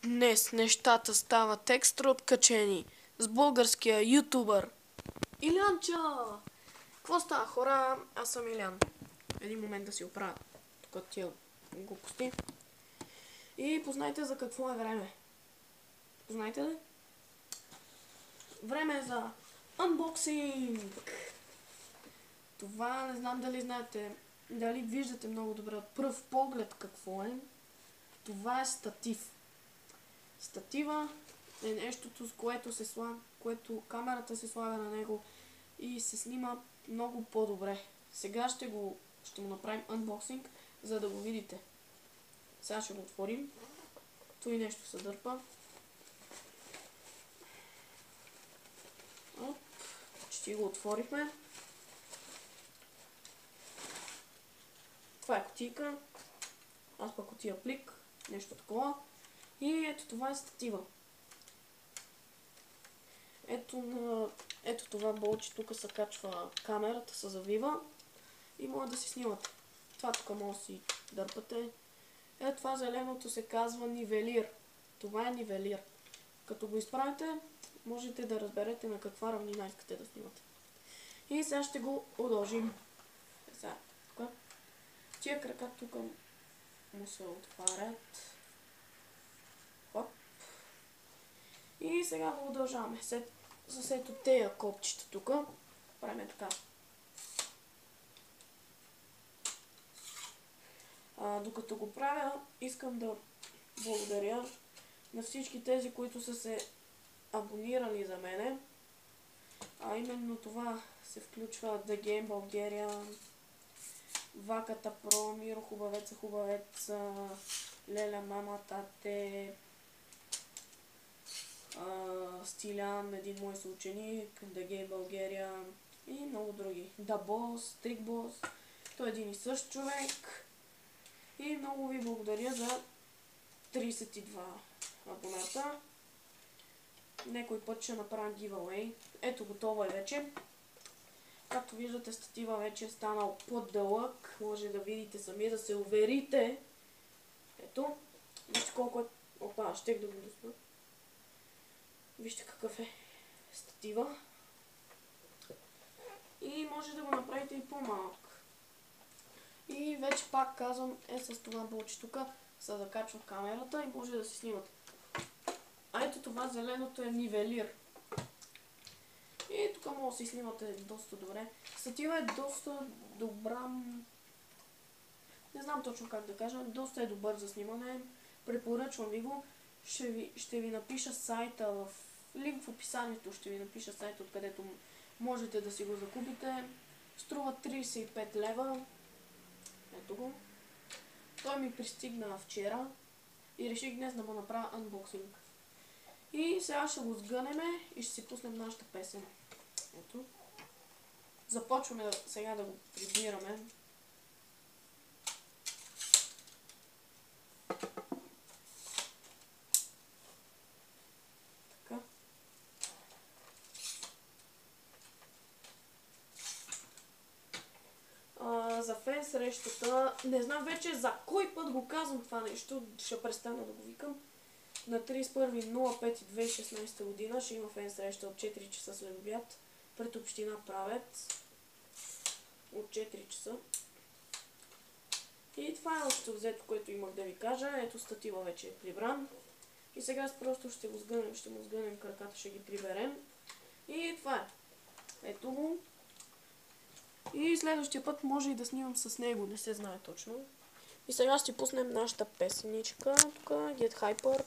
Днес нещата стават екстра откачени с българския ютубър Илянча! Какво става, хора? Аз съм Илян. Един момент да си оправя тук тия глупости. И познайте за какво е време. Познайте ли? Време е за анбоксинг! Това не знам дали знаете, дали виждате много добре от пръв поглед какво е. Това е статив. Статива е нещото, с което камерата се слага на него и се снима много по-добре. Сега ще му направим анбоксинг, за да го видите. Сега ще го отворим. Той нещо се дърпа. Ще го отворихме. Това е кутийка. Аз пък кутия плик. Нещо такова. И ето това е статива. Ето това болче, тук се качва камерата, се завива и може да си снимате. Това тук може да си дърпате. Ето това зеленото се казва нивелир. Това е нивелир. Като го изправите, можете да разберете на каква равнина искате да снимате. И сега ще го удължим. Сега, тук. Тия крака тук му се отварят. Хоп. И сега го удължаваме. С ето тея копчета тук. Правим така. Докато го правя, искам да благодаря на всички тези, които са се абонирали за мене. Именно това се включва The Game Bulgaria, Ваката Про, Миро Хубавец, Леля Мама, Тате, Стилян, един мой съученик, The Game Bulgaria и много други. The Boss, Trick Boss, той е един и същ човек. И много ви благодаря за 32 абоната. Некой път ще направя giveaway. Ето, готово е вече. Както виждате, статива вече е станал по-дълъг. Може да видите сами, да се уверите. Ето. Вижте колко е... Опа, щех да го досна. Вижте какъв е статива. И може да го направите и по-малък. И вече пак казвам, с това болче тук се закачва камерата и може да си снимате. Ето това зеленото е нивелир. И тук може да си снимате доста добре. Статива е доста добра. Не знам точно как да кажа. Доста е добър за снимане. Препоръчвам ви го. Ще ви напиша сайта в линк в описанието. Ще ви напиша сайта, откъдето можете да си го закупите. Струва 35 лева. Ето го. Той ми пристигна вчера и реших днес да му направя анбоксинг. И сега ще го сгънеме и ще си пуснем нашата песен. Ето. Започваме сега да го прибираме. Така. За фен срещата, не знам вече за кой път го казвам това нещо, ще престана да го викам. На 31.05.2016 година ще има фен среща от 4 часа след обяд пред община Правец. От 4 часа. И това е още взето, което имах да ви кажа. Ето статива вече е прибран. И сега просто ще му сгънем краката, ще ги приберем. И това е. Ето го. И следващия път може и да снимам с него, не се знае точно. И сега ще пуснем нашата песеничка, тук, Get Hyper.